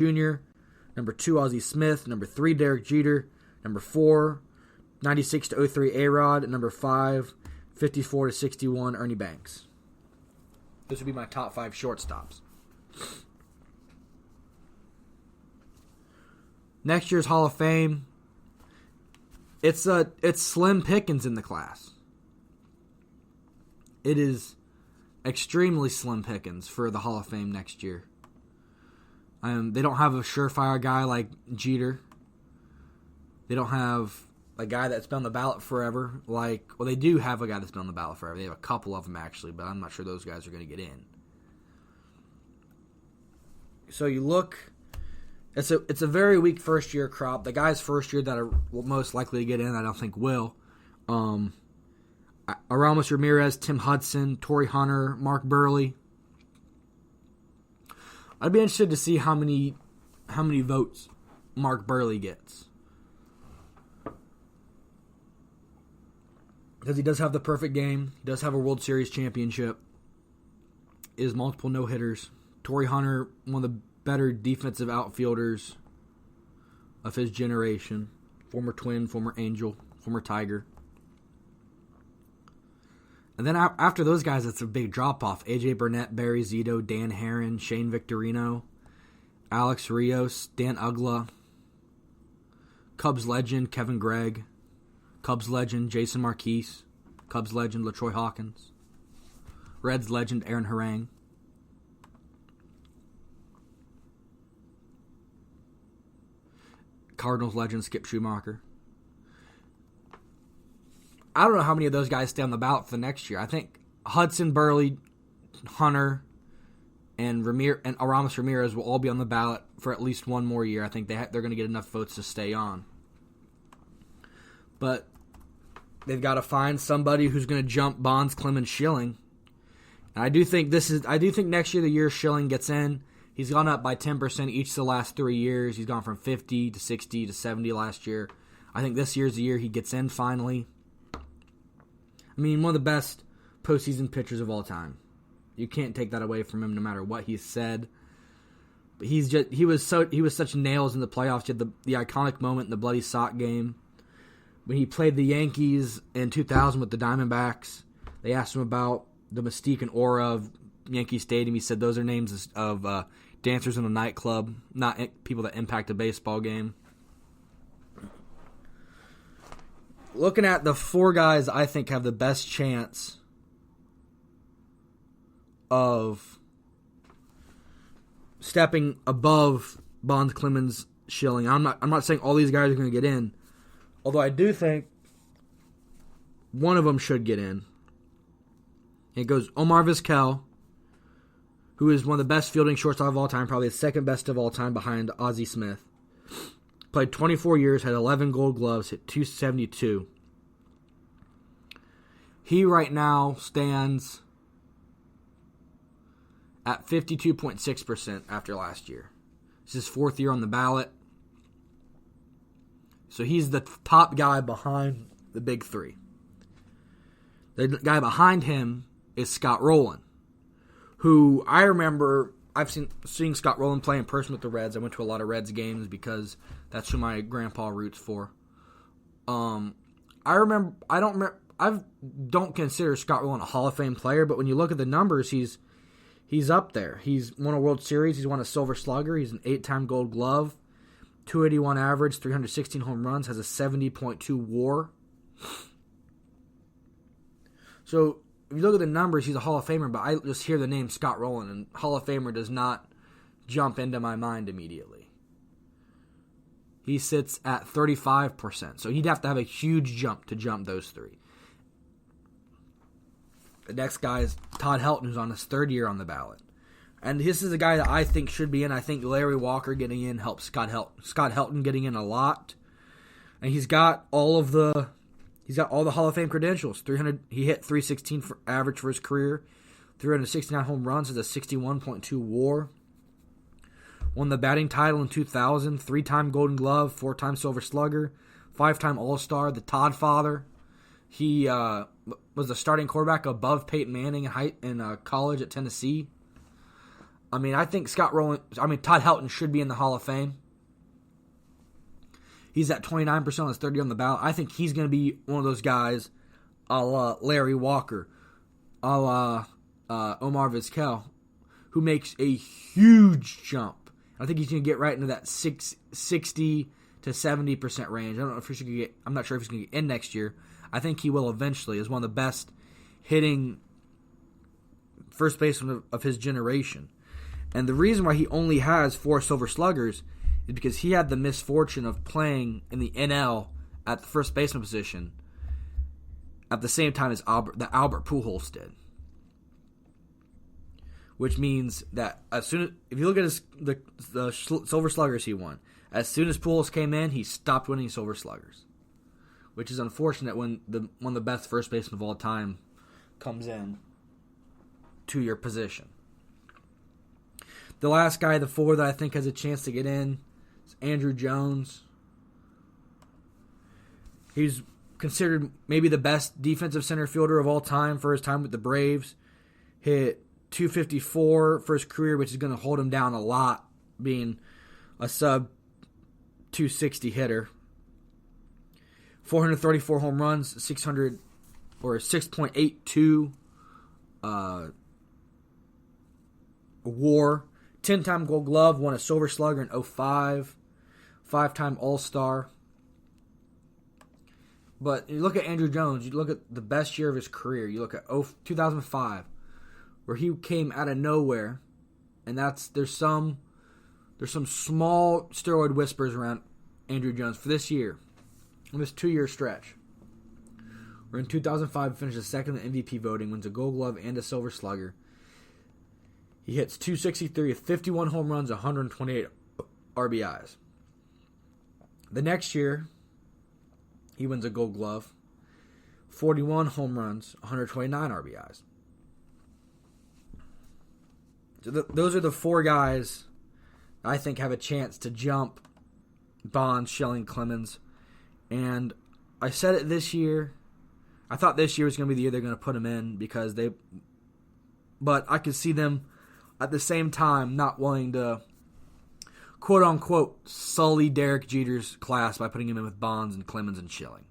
Jr., number 2, Ozzie Smith, number 3, Derek Jeter, number 4, 96 to 03, A-Rod, and number 5, 54 to 61, Ernie Banks. This would be my top 5 shortstops. Next year's Hall of Fame, it's slim pickings in the class. It is extremely slim pickings for the Hall of Fame next year. They don't have a surefire guy like Jeter. They don't have a guy that's been on the ballot forever. They do have a guy that's been on the ballot forever. They have a couple of them, actually, but I'm not sure those guys are going to get in. So you look, it's a very weak first-year crop. The guys first year that are most likely to get in, I don't think will. Aramis Ramirez, Tim Hudson, Torrey Hunter, Mark Burley. I'd be interested to see how many votes Mark Burley gets. Because he does have the perfect game. He does have a World Series championship. Is multiple no-hitters. Torrey Hunter, one of the better defensive outfielders of his generation. Former Twin, former Angel, former Tiger. And then after those guys, it's a big drop-off. A.J. Burnett, Barry Zito, Dan Herron, Shane Victorino, Alex Rios, Dan Ugla, Cubs legend Kevin Gregg, Cubs legend Jason Marquise, Cubs legend LaTroy Hawkins, Reds legend Aaron Harang, Cardinals legend Skip Schumacher. I don't know how many of those guys stay on the ballot for the next year. I think Hudson, Burley, Hunter, and Aramis Ramirez will all be on the ballot for at least one more year. I think they're going to get enough votes to stay on. But they've got to find somebody who's going to jump Bonds, Clemens, Schilling. And I do think next year, the year Schilling gets in, he's gone up by 10% each of the last 3 years. He's gone from 50 to 60 to 70 last year. I think this year's the year he gets in finally. I mean, one of the best postseason pitchers of all time. You can't take that away from him, no matter what he's said. But he was such nails in the playoffs. He had the iconic moment in the Bloody Sock game when he played the Yankees in 2000 with the Diamondbacks. They asked him about the mystique and aura of Yankee Stadium. He said those are names of dancers in a nightclub, not people that impact a baseball game. Looking at the 4 guys I think have the best chance of stepping above Bonds, Clemens, Schilling. I'm not saying all these guys are going to get in, although I do think one of them should get in. It goes Omar Vizquel, who is one of the best fielding shortstop of all time, probably the second best of all time behind Ozzie Smith. Played 24 years, had 11 gold gloves, hit .272. He right now stands at 52.6% after last year. It's his 4th year on the ballot. So he's the top guy behind the big 3. The guy behind him is Scott Rowland, who I remember I've seen Scott Rowland play in person with the Reds. I went to a lot of Reds games because that's who my grandpa roots for. I don't consider Scott Rowland a Hall of Fame player, but when you look at the numbers, he's up there. He's won a World Series. He's won a Silver Slugger. He's an 8-time Gold Glove, 281 average, 316 home runs, has a 70.2 WAR. So if you look at the numbers, he's a Hall of Famer, but I just hear the name Scott Rowland, and Hall of Famer does not jump into my mind immediately. He sits at 35%, so he'd have to have a huge jump to jump those 3. The next guy is Todd Helton, who's on his 3rd year on the ballot. And this is a guy that I think should be in. I think Larry Walker getting in helps Scott Helton getting in a lot. And he's got all the Hall of Fame credentials. He hit .316 for average for his career. 369 home runs, has a 61.2 WAR. Won the batting title in 2000, 3-time Golden Glove, 4-time Silver Slugger, 5-time All-Star, the Todd Father. He was the starting quarterback above Peyton Manning in college at Tennessee. I mean, I think Todd Helton should be in the Hall of Fame. He's at 29% on his 30 on the ballot. I think he's going to be one of those guys, a la Larry Walker, a la Omar Vizquel, who makes a huge jump. I think he's going to get right into that 60 to 70% range. I don't know if he's going to get. I'm not sure if he's going to get in next year. I think he will eventually. Is one of the best hitting first baseman of his generation. And the reason why he only has 4 Silver Sluggers is because he had the misfortune of playing in the NL at the first baseman position at the same time as Albert Pujols did. Which means that if you look at the Silver Sluggers he won, as soon as Pujols came in, he stopped winning Silver Sluggers. Which is unfortunate when one of the best first basemen of all time comes in to your position. The last guy, the 4 that I think has a chance to get in, is Andrew Jones. He's considered maybe the best defensive center fielder of all time for his time with the Braves. Hit .254 for his career, which is going to hold him down a lot, being a sub .260 hitter. 434 home runs, 6.82 WAR. 10-time Gold Glove, won a Silver Slugger in 2005. 5-time All-Star. But you look at Andrew Jones, you look at the best year of his career. You look at 2005, where he came out of nowhere, and there's some small steroid whispers around Andrew Jones for this year, in this 2-year stretch. Where in 2005 finishes second in MVP voting, wins a Gold Glove and a Silver Slugger. He hits .263 with 51 home runs, 128 RBIs. The next year, he wins a Gold Glove, 41 home runs, 129 RBIs. So those are the 4 guys I think have a chance to jump Bonds, Schilling, Clemens. And I said it this year. I thought this year was going to be the year they're going to put him in but I could see them at the same time not willing to quote-unquote sully Derek Jeter's class by putting him in with Bonds and Clemens and Schilling.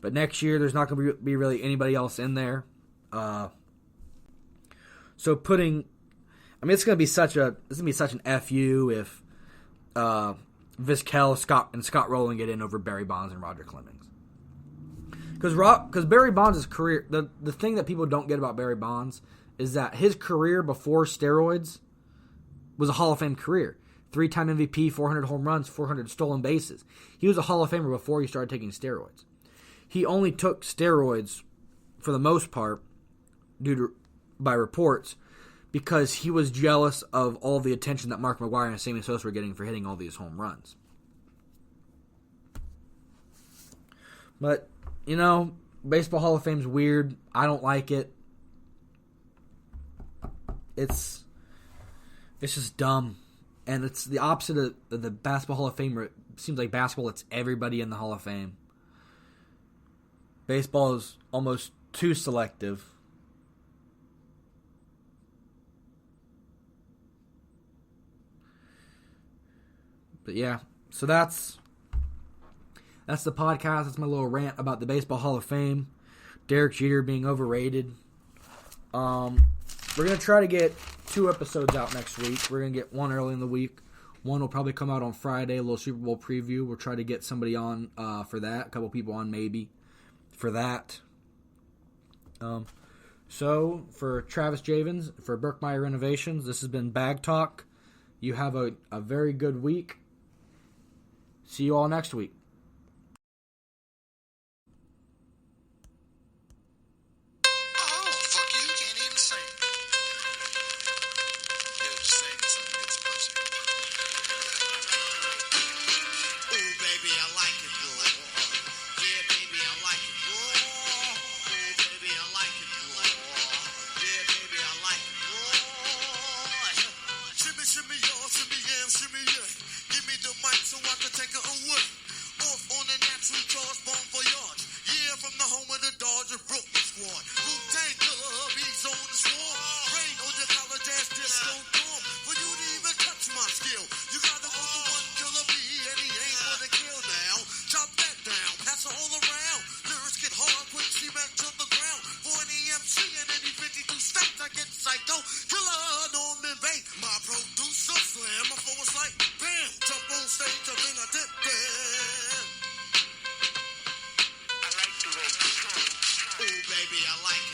But next year, there's not going to be really anybody else in there. So it's going to be such an FU if Vizquel, and Scott Rowland get in over Barry Bonds and Roger Clemens. Because Barry Bonds' career, the thing that people don't get about Barry Bonds is that his career before steroids was a Hall of Fame career. 3-time MVP, 400 home runs, 400 stolen bases. He was a Hall of Famer before he started taking steroids. He only took steroids, for the most part, by reports, because he was jealous of all the attention that Mark McGwire and Sammy Sosa were getting for hitting all these home runs. But, Baseball Hall of Fame's weird. I don't like it. It's just dumb. And it's the opposite of the Basketball Hall of Fame, where it seems like basketball, it's everybody in the Hall of Fame. Baseball is almost too selective. But yeah, so that's the podcast. That's my little rant about the Baseball Hall of Fame. Derek Jeter being overrated. We're going to try to get 2 episodes out next week. We're going to get one early in the week. One will probably come out on Friday, a little Super Bowl preview. We'll try to get somebody on for that. A couple people on maybe for that. So, for Travis Javins, for Berkmeyer Renovations, this has been Bag Talk. You have a very good week. See you all next week. Wu-Tang Killer, beats on the swarm. Rain on your college ass disco. skill. You gotta go to one killer B, and he ain't gonna kill now. Chop that down, pass it all around. Lyrics get hard, quick cement to the ground. For an EMC in any 52 states, I get psycho. Killer Norman Bates, my producer slam. My flow was like bam, jump on stage, I think I did that. I like the way you talk. Oh baby, I like it.